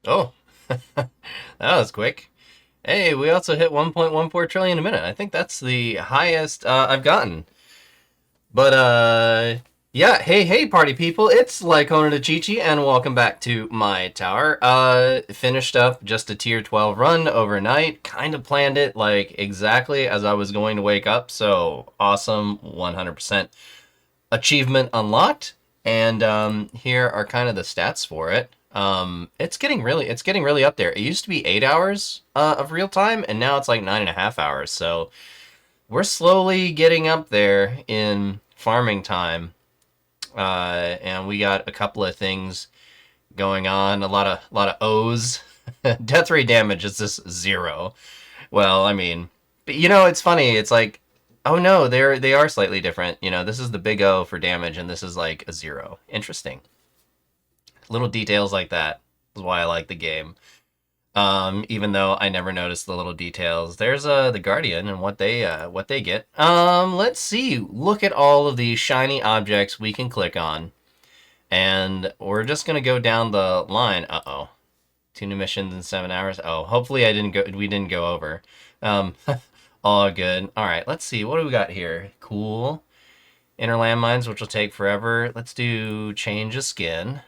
Oh, that was quick. Hey, we also hit 1.14 trillion a minute. I think that's the highest I've gotten. But yeah, hey party people, it's Lycona to Chichi and welcome back to my tower. Finished up just a tier 12 run overnight. Kind of planned it like exactly as I was going to wake up. So awesome, 100% achievement unlocked. And here are kind of the stats for it. It's getting really up there. It used to be 8 hours of real time, and now it's like 9.5 hours. So we're slowly getting up there in farming time, and we got a couple of things going on. A lot of O's. Death rate damage is just zero. Well, I mean, but it's funny. It's like, oh no, they are slightly different. This is the big O for damage, and this is like a zero. Interesting. Little details like that is why I like the game. Even though I never noticed the little details. There's the Guardian and what they get. Let's see. Look at all of these shiny objects we can click on, and we're just gonna go down the line. Uh oh, 2 new missions in 7 hours. Oh, hopefully I didn't go. We didn't go over. Um, all good. All right, let's see. What do we got here? Cool. Inner landmines, which will take forever. Let's do change of skin.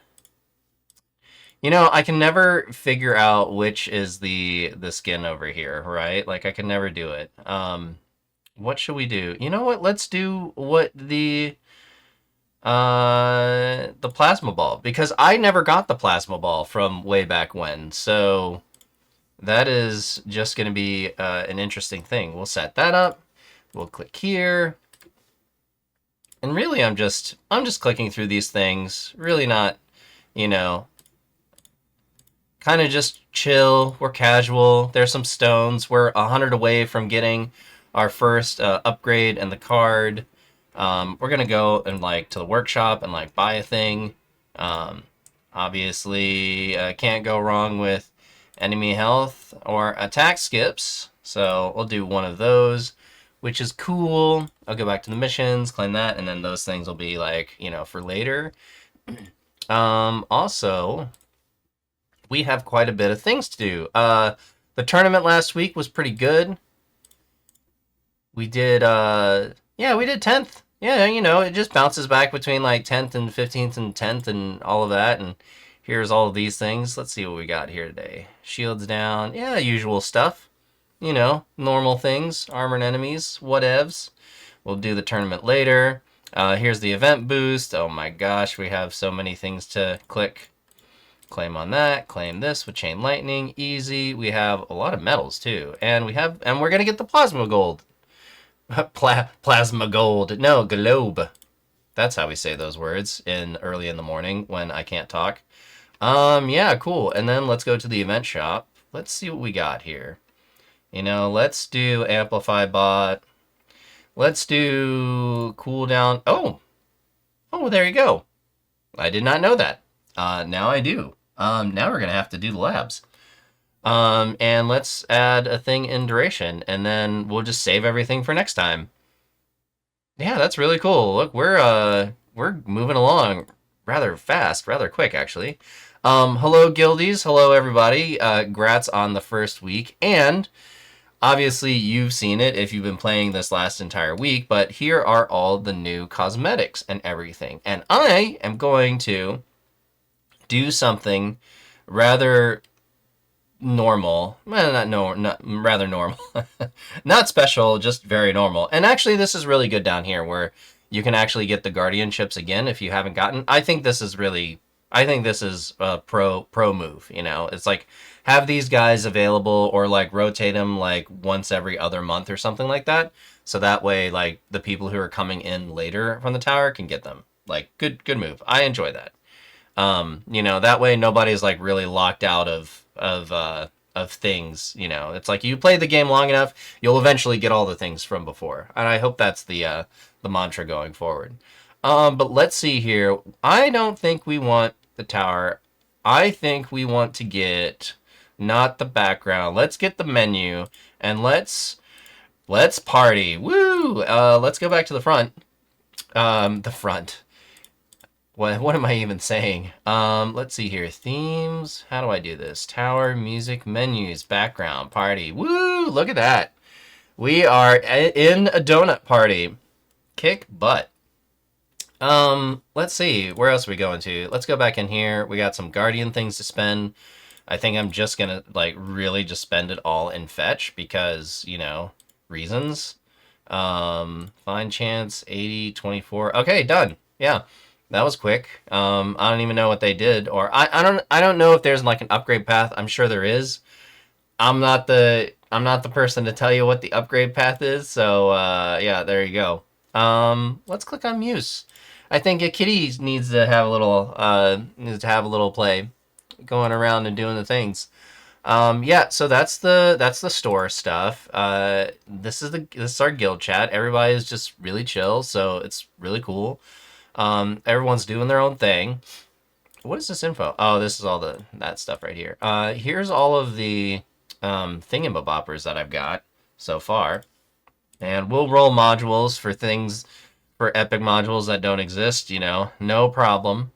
I can never figure out which is the skin over here, right? Like I can never do it. What should we do? You know what? Let's do what the plasma ball, because I never got the plasma ball from way back when. So that is just going to be an interesting thing. We'll set that up. We'll click here. And really I'm just clicking through these things. Really not, you know, kind of just chill. We're casual. There's some stones. We're 100 away from getting our first upgrade and the card. We're gonna go and like to the workshop and like buy a thing. Um, Obviously, can't go wrong with enemy health or attack skips. So we'll do one of those, which is cool. I'll go back to the missions, claim that, and then those things will be like for later. Also, we have quite a bit of things to do. The tournament last week was pretty good. We did, yeah, we did 10th. Yeah, it just bounces back between like 10th and 15th and 10th and all of that. And here's all of these things. Let's see what we got here today. Shields down. Yeah, usual stuff. Normal things. Armored enemies. Whatevs. We'll do the tournament later. Here's the event boost. Oh my gosh, we have so many things to click. Claim on that, claim this with chain lightning, easy. We have a lot of metals too, and we're gonna get the plasma gold. Plasma gold, no globe. That's how we say those words in early in the morning when I can't talk. Yeah, cool. And then let's go to the event shop. Let's see what we got here. Let's do amplify bot. Let's do cooldown. Oh, there you go. I did not know that. Now I do. Now we're gonna have to do the labs. And let's add a thing in duration, and then we'll just save everything for next time. Yeah, that's really cool. Look, we're moving along rather fast, rather quick actually. Hello guildies, hello everybody. Grats on the first week, and obviously you've seen it if you've been playing this last entire week, but here are all the new cosmetics and everything. And I am going to do something rather normal. Well, not rather normal. Not special, just very normal. And actually, this is really good down here where you can actually get the guardianships again if you haven't gotten. I think this is a pro move. It's like have these guys available or like rotate them like once every other month or something like that. So that way, like the people who are coming in later from the tower can get them. Like good move. I enjoy that. That way nobody's like really locked out of things. It's like you play the game long enough, you'll eventually get all the things from before, and I hope that's the mantra going forward. But let's see here. I don't think we want the tower. I think we want to get not the background. Let's get the menu and let's party. Woo! Let's go back to the front. The front. What am I even saying? Let's see here. Themes. How do I do this? Tower, music, menus, background, party. Woo! Look at that. We are in a donut party. Kick butt. Let's see. Where else are we going to? Let's go back in here. We got some Guardian things to spend. I think I'm just gonna like really just spend it all in fetch because, reasons. Find chance 80 24. Okay, done. Yeah. That was quick. I don't even know what they did, or I don't know if there's like an upgrade path. I'm sure there is. I'm not the person to tell you what the upgrade path is. So yeah, there you go. Let's click on Muse. I think a kitty needs to have a little play, going around and doing the things. Yeah, so that's the store stuff. This is our guild chat. Everybody is just really chill, so it's really cool. Everyone's doing their own thing. What is this info? Oh, this is all that stuff right here. Here's all of the thingamaboppers that I've got so far, and we'll roll modules for things for epic modules that don't exist. No problem.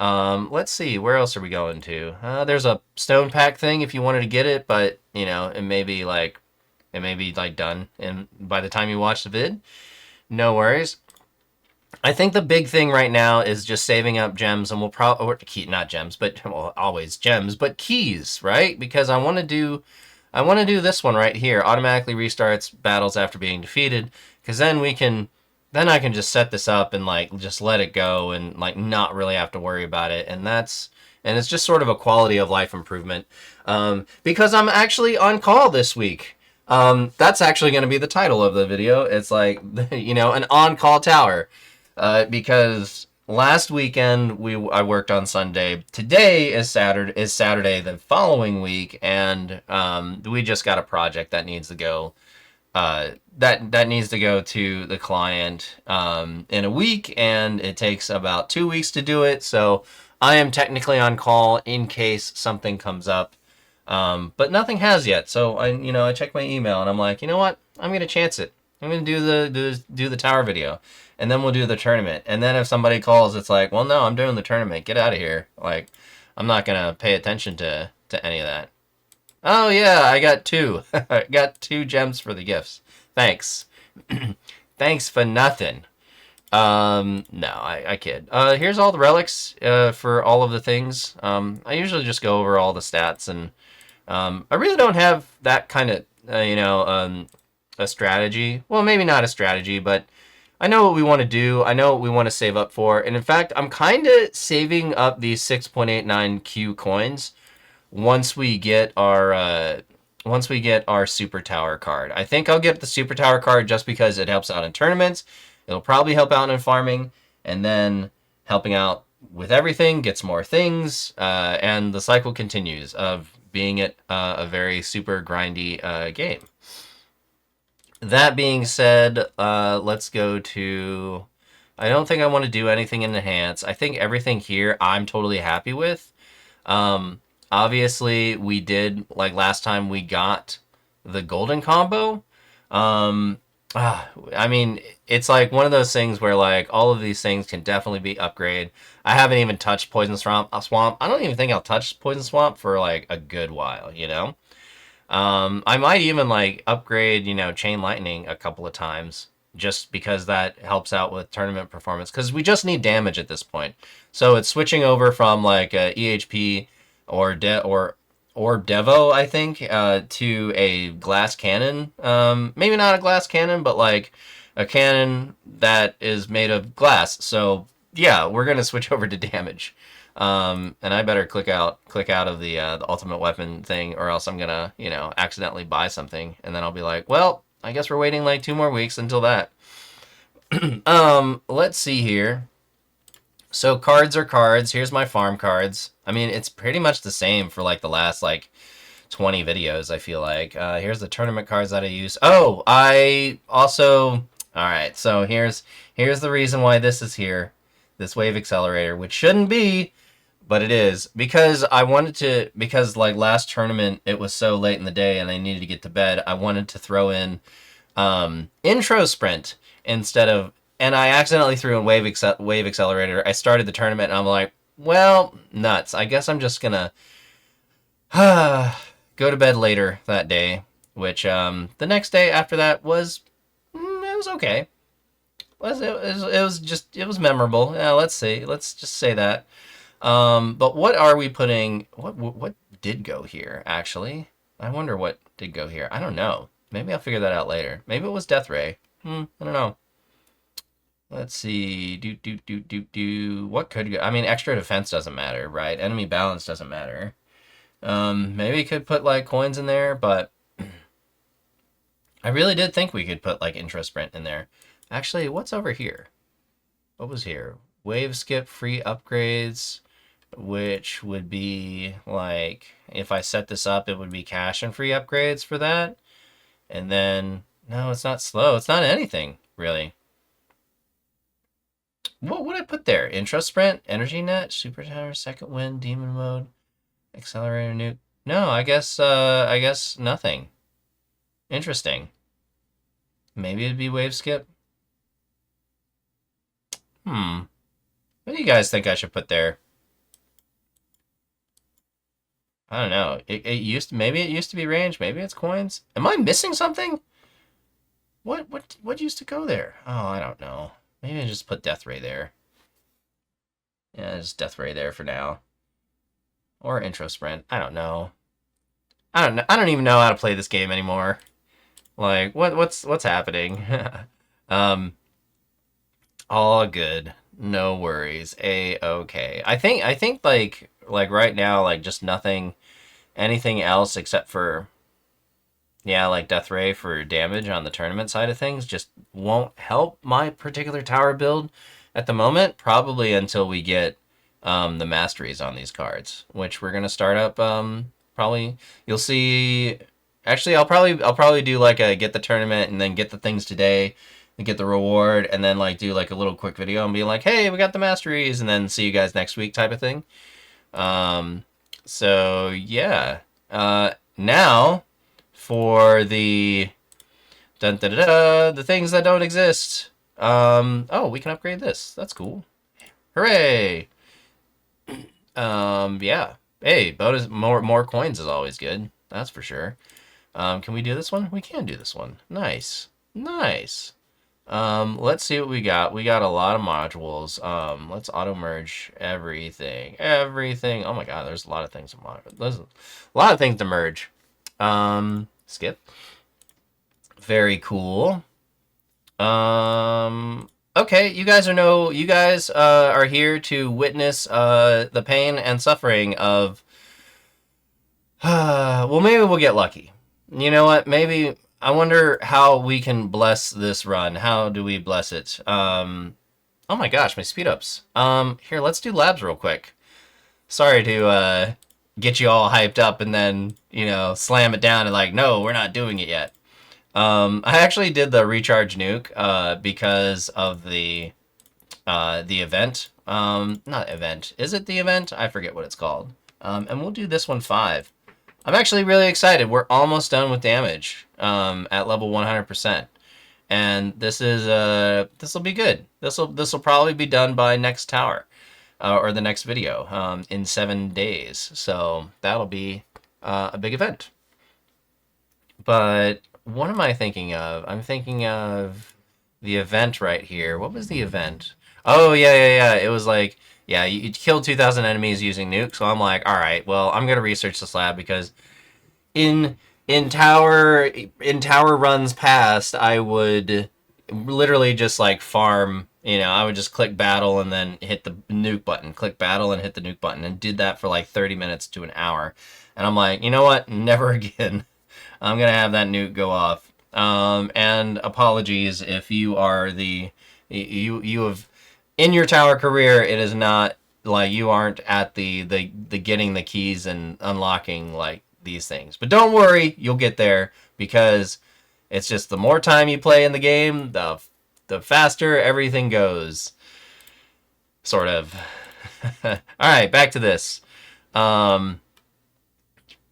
Let's see, where else are we going to? There's a stone pack thing if you wanted to get it, but it may be like done, and by the time you watch the vid, no worries. I think the big thing right now is just saving up gems, and we'll probably, or key, not gems, but well, always gems, but keys, right? Because I want to do this one right here. Automatically restarts battles after being defeated, because then I can just set this up and like just let it go and like not really have to worry about it, and it's just sort of a quality of life improvement. Because I'm actually on call this week. That's actually going to be the title of the video. It's like an on-call tower. Because last weekend I worked on Sunday. Today is Saturday the following week, and we just got a project that needs to go. That needs to go to the client in a week, and it takes about 2 weeks to do it. So I am technically on call in case something comes up, but nothing has yet. So I check my email, and I'm like, you know what? I'm gonna chance it. I'm gonna do the tower video, and then we'll do the tournament. And then if somebody calls, it's like, well, no, I'm doing the tournament. Get out of here. Like, I'm not gonna pay attention to any of that. Oh yeah, I got two. I got 2 gems for the gifts. Thanks. Thanks for nothing. No, I kid. Here's all the relics for all of the things. I usually just go over all the stats, and I really don't have that kind of a strategy. Well, maybe not a strategy, but I know what we want to do. I know what we want to save up for. And in fact, I'm kind of saving up these 6.89Q coins once we get our super tower card. I think I'll get the super tower card just because it helps out in tournaments. It'll probably help out in farming, and then helping out with everything gets more things, and the cycle continues of being a very super grindy game. That being said, let's go to... I don't think I want to do anything in Enhance. I think everything here I'm totally happy with. Obviously, we did, like last time, we got the golden combo. I mean, it's like one of those things where like all of these things can definitely be upgraded. I haven't even touched Poison Swamp. I don't even think I'll touch Poison Swamp for like a good while. I might even like upgrade, Chain Lightning a couple of times just because that helps out with tournament performance, because we just need damage at this point. So it's switching over from like a EHP or Devo, I think, to a glass cannon. Maybe not a glass cannon, but like a cannon that is made of glass. So yeah, we're gonna switch over to damage. And I better click out of the ultimate weapon thing, or else I'm gonna, accidentally buy something, and then I'll be like, well, I guess we're waiting like 2 more weeks until that. Let's see here. So cards are cards. Here's my farm cards. I mean, it's pretty much the same for like the last like 20 videos, I feel like. Here's the tournament cards that I use. Oh, I also... All right, so here's the reason why this is here. This wave accelerator, which shouldn't be, but it is, because because like last tournament it was so late in the day and I needed to get to bed. I wanted to throw in intro sprint instead of and I accidentally threw in wave accelerator. I started the tournament, and I'm like, well, nuts. I guess I'm just gonna go to bed later that day. Which the next day after that was it was okay. It was memorable. Yeah, let's see. Let's just say that. But what are we putting? What did go here? Actually, I wonder what did go here. I don't know. Maybe I'll figure that out later. Maybe it was Death Ray. I don't know. Let's see. Do. What could go? I mean, extra defense doesn't matter, right? Enemy balance doesn't matter. Maybe we could put like coins in there, but I really did think we could put like intro sprint in there. Actually, what's over here? What was here? Wave skip, free upgrades, which would be like if I set this up, it would be cash and free upgrades for that. And then no, it's not slow. It's not anything really. What would I put there? Intro sprint, energy net, super tower, second wind, demon mode, accelerator nuke. No, I guess nothing. Interesting. Maybe it'd be wave skip. What do you guys think I should put there? I don't know. Maybe it used to be range. Maybe it's coins. Am I missing something? What used to go there? Oh, I don't know. Maybe I just put Death Ray there. Yeah, just Death Ray there for now. Or intro sprint. I don't know. I don't know. I don't even know how to play this game anymore. Like what's happening? um all good. No worries. Okay. I think like right now like just nothing anything else except for yeah, like Death Ray for damage on the tournament side of things just won't help my particular tower build at the moment, probably until we get the masteries on these cards, which we're gonna start up probably you'll see actually I'll probably do like a get the tournament and then get the things today and get the reward and then like do like a little quick video and be like, hey, we got the masteries and then see you guys next week type of thing. So yeah. Now for the the things that don't exist. Oh, we can upgrade this. That's cool. Hooray! Yeah. Hey, bonus more coins is always good. That's for sure. Can we do this one? We can do this one. Nice. Nice. Let's see what we got. We got a lot of modules. Let's auto merge everything. Everything. Oh my god, there's a lot of things to there's a lot of things to merge. Skip. Very cool. Okay, you guys are here to witness the pain and suffering of well, maybe we'll get lucky. You know what? Maybe I wonder how we can bless this run. How do we bless it? Oh my gosh, my speed ups. Here, let's do labs real quick. Sorry to get you all hyped up and then, you know, slam it down and like, no, we're not doing it yet. I actually did the recharge nuke because of the event. Not event. Is it the event? I forget what it's called. And we'll do this one 5. I'm actually really excited. We're almost done with damage at level 100%. And this will be good. This will probably be done by next tower or the next video in 7 days. So that'll be a big event. But what am I thinking of? I'm thinking of the event right here. What was the event? Oh, yeah. It was like, yeah, you killed 2,000 enemies using nuke. So I'm like, all right, well, I'm going to research this lab because in tower runs past, I would literally just like farm, you know, I would just click battle and then hit the nuke button, click battle and hit the nuke button, and did that for like 30 minutes to an hour. And I'm like, you know what? Never again. I'm going to have that nuke go off. And apologies if you are you have, in your tower career, it is not, like, you aren't at the getting the keys and unlocking, like, these things. But don't worry, you'll get there, because it's just the more time you play in the game, the faster everything goes. Sort of. Alright, back to this. Yeah,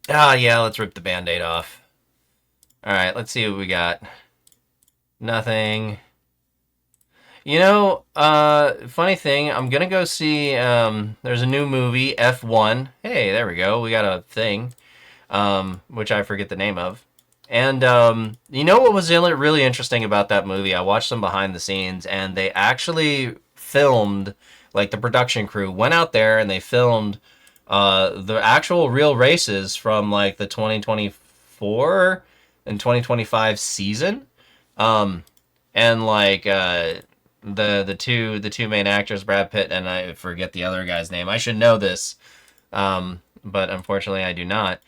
let's rip the band-aid off. Alright, let's see what we got. Nothing. Funny thing, I'm gonna go see. There's a new movie, F1. Hey, there we go. We got a thing, which I forget the name of. And you know what was really interesting about that movie? I watched some behind the scenes, and they actually filmed, like the production crew went out there and they filmed the actual real races from like the 2024 and 2025 season. Um, and like the two main actors, Brad Pitt and I forget the other guy's name. I should know this, but unfortunately I do not.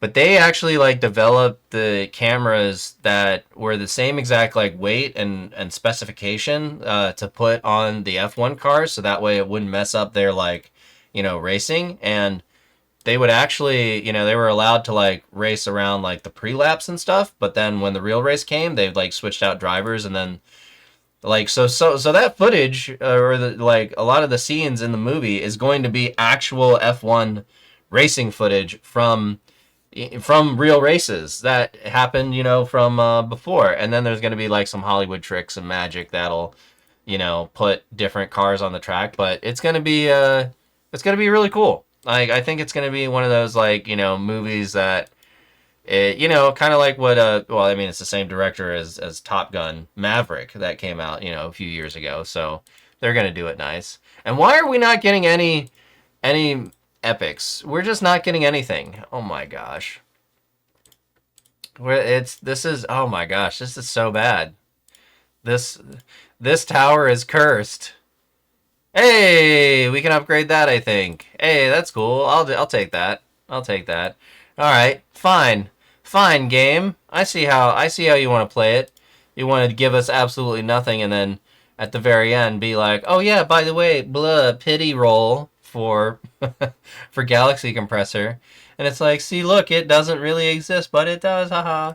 But they actually like developed the cameras that were the same exact like weight and specification to put on the F1 cars, so that way it wouldn't mess up their like racing. And they would actually they were allowed to like race around like the pre-laps and stuff, but then when the real race came, they like switched out drivers. And then like so that footage or the like a lot of the scenes in the movie is going to be actual F1 racing footage from real races that happened, from before. And then there's going to be like some Hollywood tricks and magic that'll, put different cars on the track. But it's going to be really cool. Like I think it's going to be one of those like movies that kind of like what well, I mean, it's the same director as Top Gun Maverick that came out a few years ago. So they're going to do it nice. And why are we not getting any epics? We're just not getting anything. Oh my gosh. This is oh my gosh, this is so bad. This this tower is cursed. Hey, we can upgrade that, I think. Hey, that's cool. I'll take that. I'll take that. All right, fine. Fine game. I see how you want to play it. You want to give us absolutely nothing and then at the very end be like, "Oh yeah, by the way, blah, pity roll for for Galaxy Compressor." And it's like, "See, look, it doesn't really exist, but it does. Haha."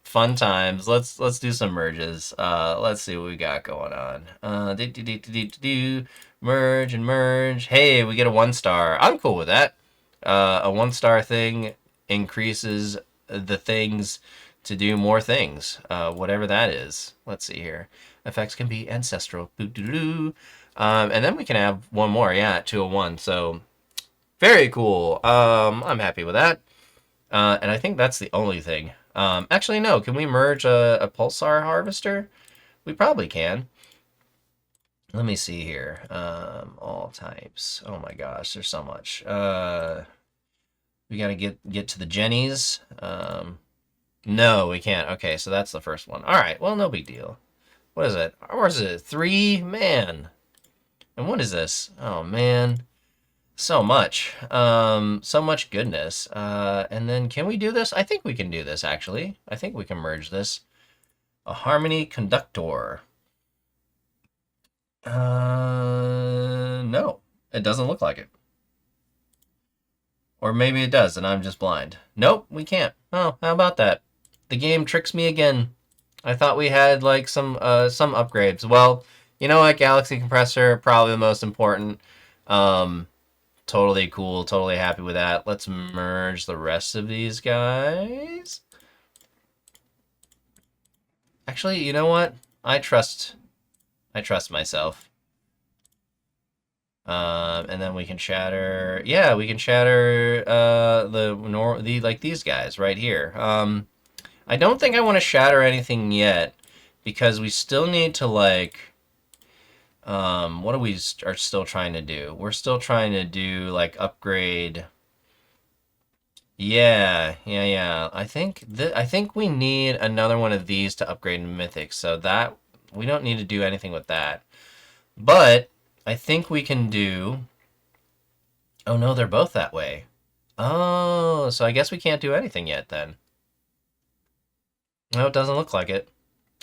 Fun times. Let's do some merges. Let's see what we got going on. Merge and merge. Hey, we get a 1 star. I'm cool with that. A 1 star thing increases the things to do more things, whatever that is. Let's see here. Effects can be ancestral. And then we can have one more. Yeah, 201. So very cool. I'm happy with that. And I think that's the only thing. Actually, no. Can we merge a pulsar harvester? We probably can. Let me see here. All types. Oh my gosh, there's so much. We gotta get to the Jennies. No, we can't. Okay, so that's the first one. All right. Well, no big deal. What is it? Or is it 3? Man. And what is this? Oh man. So much. So much goodness. And then can we do this? I think we can do this, actually. I think we can merge this. A harmony conductor. No. It doesn't look like it. Or maybe it does, and I'm just blind. Nope, we can't. Oh, how about that? The game tricks me again. I thought we had, like, some upgrades. Well, you know what? Galaxy Compressor, probably the most important. Totally cool. Totally happy with that. Let's merge the rest of these guys. Actually, you know what? I trust myself. And then we can shatter. Yeah, we can shatter the like these guys right here. I don't think I want to shatter anything yet because we still need to like. What are still trying to do? We're still trying to do like upgrade. Yeah, yeah, yeah. I think we need another one of these to upgrade Mythic, so that we don't need to do anything with that. But I think we can do. Oh no, they're both that way. Oh, so I guess we can't do anything yet then. No, it doesn't look like it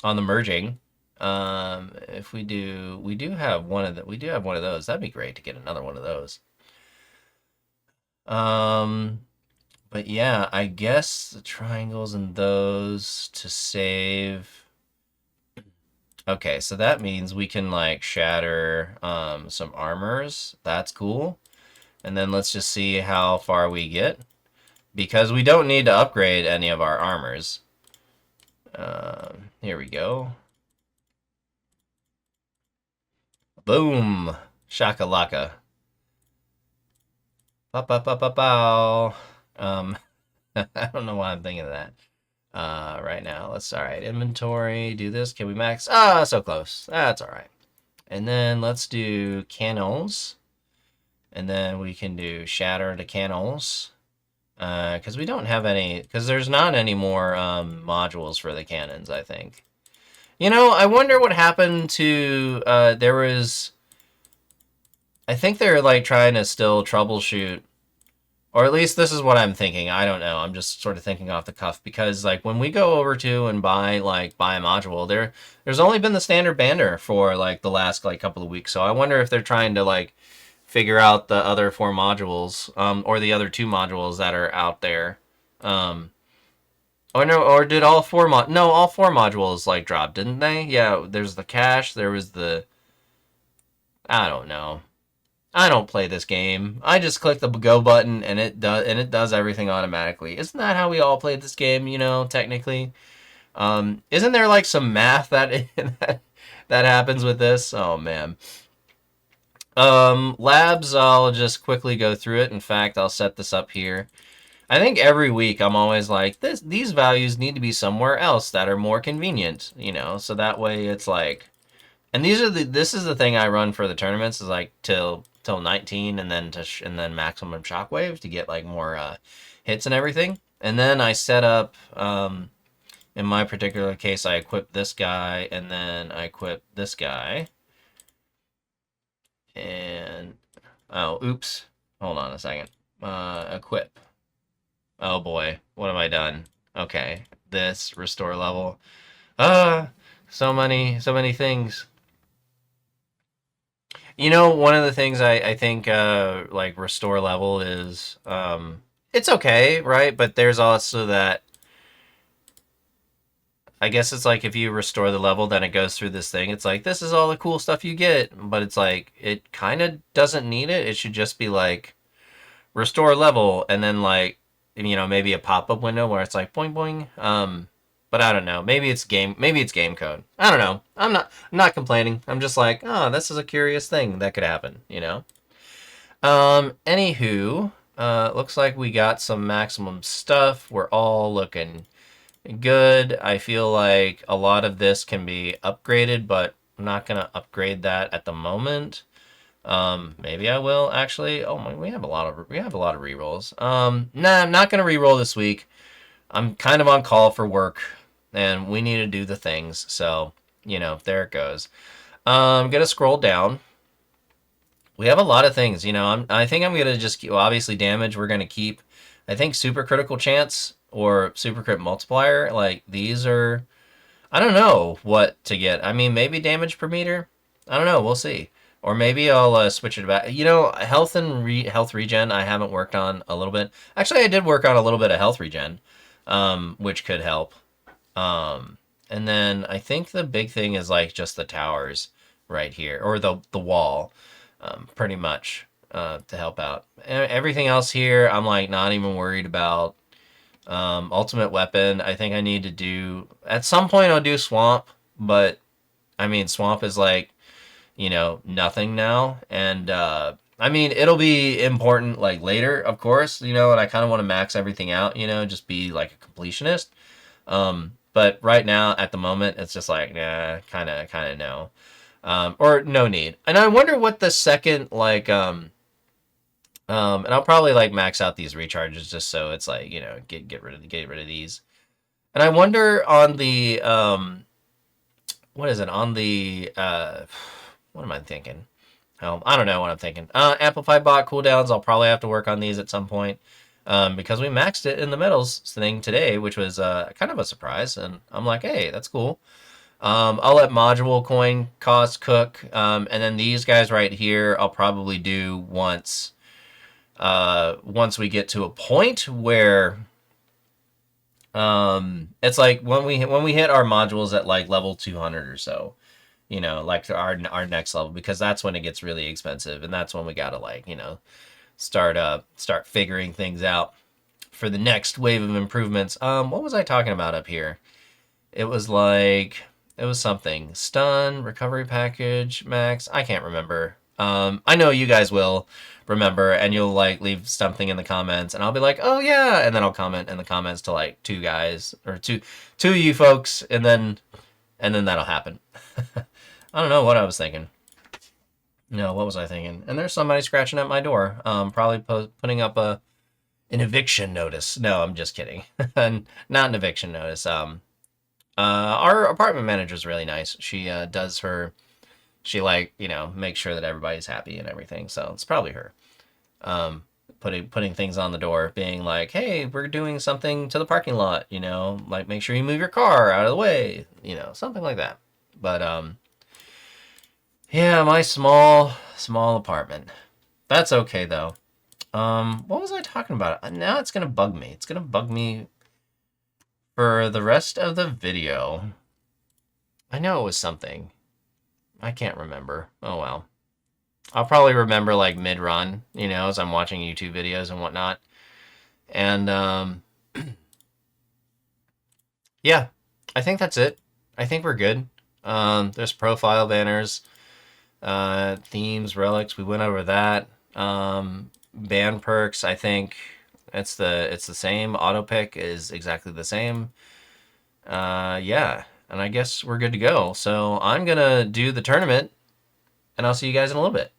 on the merging. If we do have one of those. That'd be great to get another one of those. Um, but yeah, I guess the triangles and those to save. Okay, so that means we can like shatter some armors. That's cool. And then let's just see how far we get because we don't need to upgrade any of our armors. Here we go. Boom. Shakalaka. Pow. I don't know why I'm thinking of that. Right now. All right, inventory, do this. Can we max? Ah, so close. That's all right. And then let's do canals. And then we can do shatter to canals. Because we don't have any, because there's not any more modules for the cannons, I think. You know, I wonder what happened to, there was, I think they're like trying to still troubleshoot, or at least this is what I'm thinking. I don't know. I'm just sort of thinking off the cuff because like when we go over to and buy a module, there's only been the standard banner for like the last like couple of weeks. So I wonder if they're trying to like figure out the other four modules, or the other two modules that are out there. Or no, or did all four no, all four modules like drop, didn't they? Yeah, there's the cache, there was the, I don't know. I don't play this game. I just click the go button and it does everything automatically. Isn't that how we all played this game, you know, technically? Isn't there like some math that that happens with this? Oh man. Labs, I'll just quickly go through it. In fact, I'll set this up here. I think every week I'm always like, these values need to be somewhere else that are more convenient, you know, so that way it's like, and this is the thing I run for the tournaments is like till 19 and then and then maximum shockwave to get like more hits and everything. And then I set up, in my particular case, I equip this guy and then I equip this guy. And, oh, oops. Hold on a second. Equip. Oh boy, what have I done? Okay, this, restore level. Ah, so many things. You know, one of the things I think like restore level is it's okay, right? But there's also that, I guess it's like if you restore the level, then it goes through this thing. It's like this is all the cool stuff you get, but it's like it kind of doesn't need it. It should just be like restore level and then like, you know, maybe a pop-up window where it's like boing boing. But I don't know. Maybe it's game code. I don't know. I'm not complaining. I'm just like, oh, this is a curious thing that could happen, you know. Anywho, looks like we got some maximum stuff. We're all looking good. I feel like a lot of this can be upgraded, but I'm not gonna upgrade that at the moment. Maybe I will actually. Oh my, we have a lot of rerolls. Nah, I'm not gonna reroll this week. I'm kind of on call for work, and we need to do the things. So you know, there it goes. I'm gonna scroll down. We have a lot of things. You know, I think I'm gonna just keep, well, obviously damage. We're gonna keep. I think super critical chance or super crit multiplier. Like these are. I don't know what to get. I mean, maybe damage per meter. I don't know. We'll see. Or maybe I'll switch it back. You know, health and health regen I haven't worked on a little bit. Actually, I did work on a little bit of health regen, which could help. And then I think the big thing is like just the towers right here, or the wall, pretty much to help out. Everything else here, I'm like not even worried about. Ultimate weapon, I think I need to do at some point. I'll do swamp, but I mean swamp is like, you know, nothing now, and I mean it'll be important like later, of course, you know, and I kind of want to max everything out, you know, just be like a completionist. But right now at the moment it's just like nah, kind of no, or no need. And I wonder what the second like and I'll probably like max out these recharges just so it's like, you know, get rid of these. And I wonder on the what is it on the what am I thinking? Oh, I don't know what I'm thinking. Amplified bot cooldowns. I'll probably have to work on these at some point because we maxed it in the metals thing today, which was kind of a surprise. And I'm like, hey, that's cool. I'll let module coin cost cook, and then these guys right here, I'll probably do once we get to a point where it's like when we hit our modules at like level 200 or so, you know, like our next level, because that's when it gets really expensive, and that's when we gotta like, you know, start figuring things out for the next wave of improvements. What was I talking about up here? It was like It was something. Stun, recovery package, max. I can't remember. I know you guys will remember, and you'll like leave something in the comments, and I'll be like, "Oh yeah," and then I'll comment in the comments to like two guys or two of you folks, and then that'll happen. I don't know what I was thinking. No, what was I thinking? And there's somebody scratching at my door. Probably putting up an eviction notice. No, I'm just kidding. Not an eviction notice. Our apartment manager is really nice. She does her. She like makes sure that everybody's happy and everything. So it's probably her. Um, putting things on the door, being like, "Hey, we're doing something to the parking lot. Like make sure you move your car out of the way. Something like that." But yeah, my small apartment. That's okay though. What was I talking about? Now it's gonna bug me. It's gonna bug me for the rest of the video. I know it was something. I can't remember. Oh well. I'll probably remember like mid-run, as I'm watching YouTube videos and whatnot. And yeah, I think that's it. I think we're good. There's profile banners, themes, relics. We went over that. Band perks. I think it's the same. Auto pick is exactly the same. Yeah, and I guess we're good to go. So I'm gonna do the tournament, and I'll see you guys in a little bit.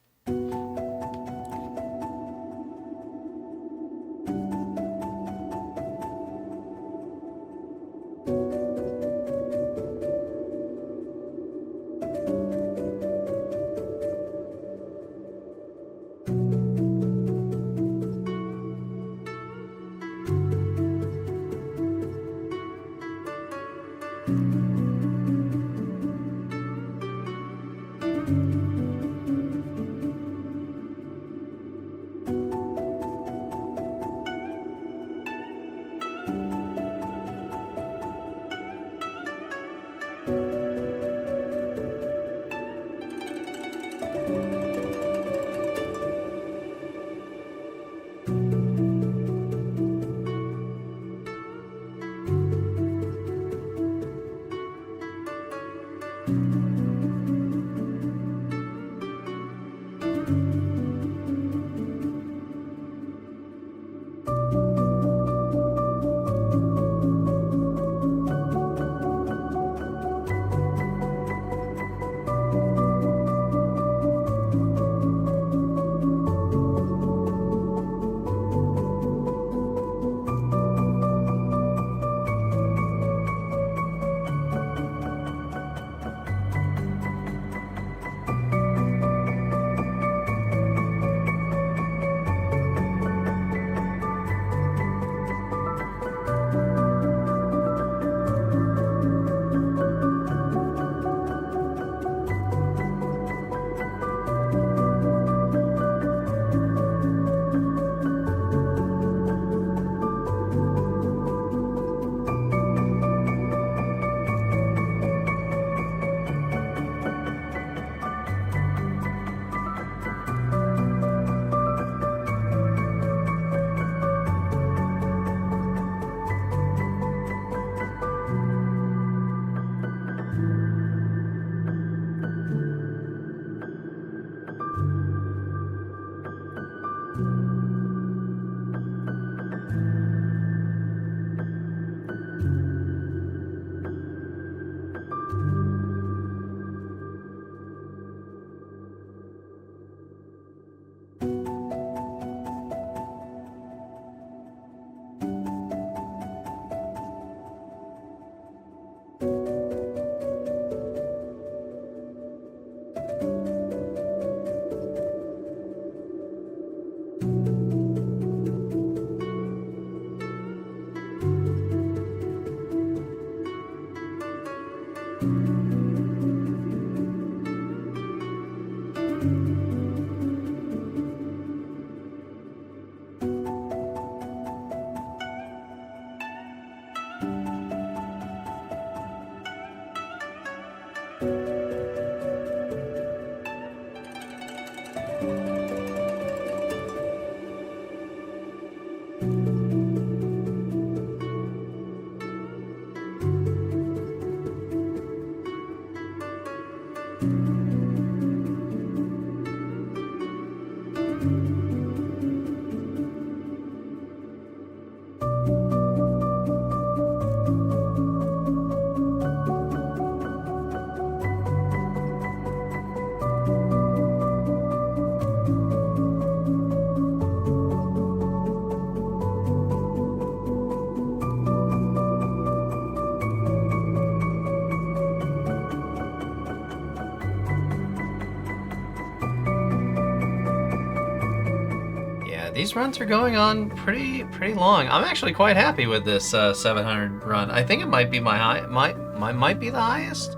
these runs are going on pretty long. I'm actually quite happy with this 700 run. I think it might be my high, might be the highest,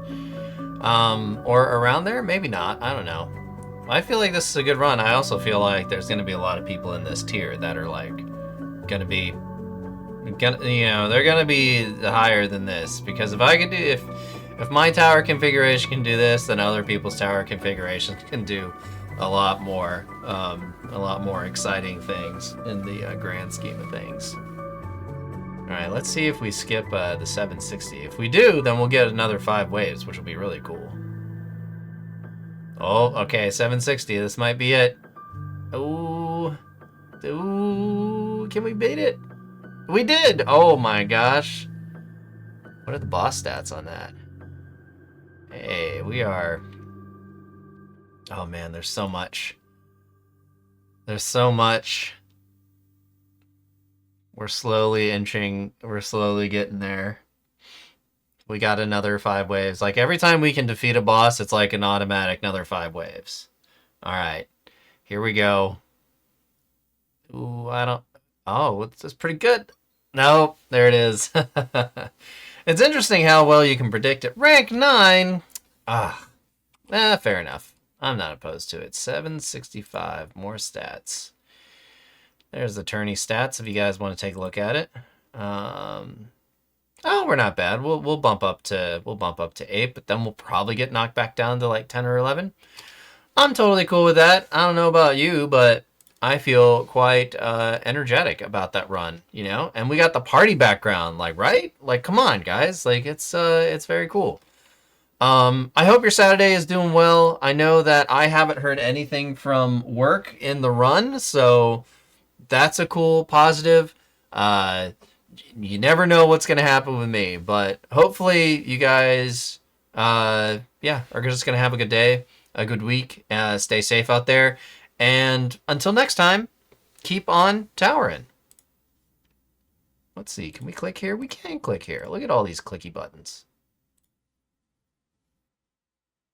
or around there. Maybe not. I don't know. I feel like this is a good run. I also feel like there's going to be a lot of people in this tier that are like going to be, they're going to be higher than this, because if I could do if my tower configuration can do this, then other people's tower configurations can do a lot more exciting things in the grand scheme of things. All right, let's see if we skip the 760. If we do, then we'll get another 5 waves, which will be really cool. Oh, okay, 760. This might be it. Ooh, can we beat it? We did. Oh my gosh. What are the boss stats on that? Hey, we are. Oh man, there's so much. There's so much. We're slowly inching. We're slowly getting there. We got another 5 waves. Like every time we can defeat a boss, it's like an automatic another 5 waves. All right, here we go. Ooh, I don't. Oh, it's pretty good. Nope, there it is. It's interesting how well you can predict it. Rank 9. Fair enough. I'm not opposed to it. 765, more stats. There's the tourney stats if you guys want to take a look at it. Oh, we're not bad. We'll bump up to 8, but then we'll probably get knocked back down to like 10 or 11. I'm totally cool with that. I don't know about you, but I feel quite energetic about that run, And we got the party background, like, right? Like, come on, guys. Like, it's very cool. I hope your Saturday is doing well. I know that I haven't heard anything from work in the run, so that's a cool positive. You never know what's going to happen with me, but hopefully you guys, are just going to have a good day, a good week. Stay safe out there. And until next time, keep on towering. Let's see. Can we click here? We can click here. Look at all these clicky buttons.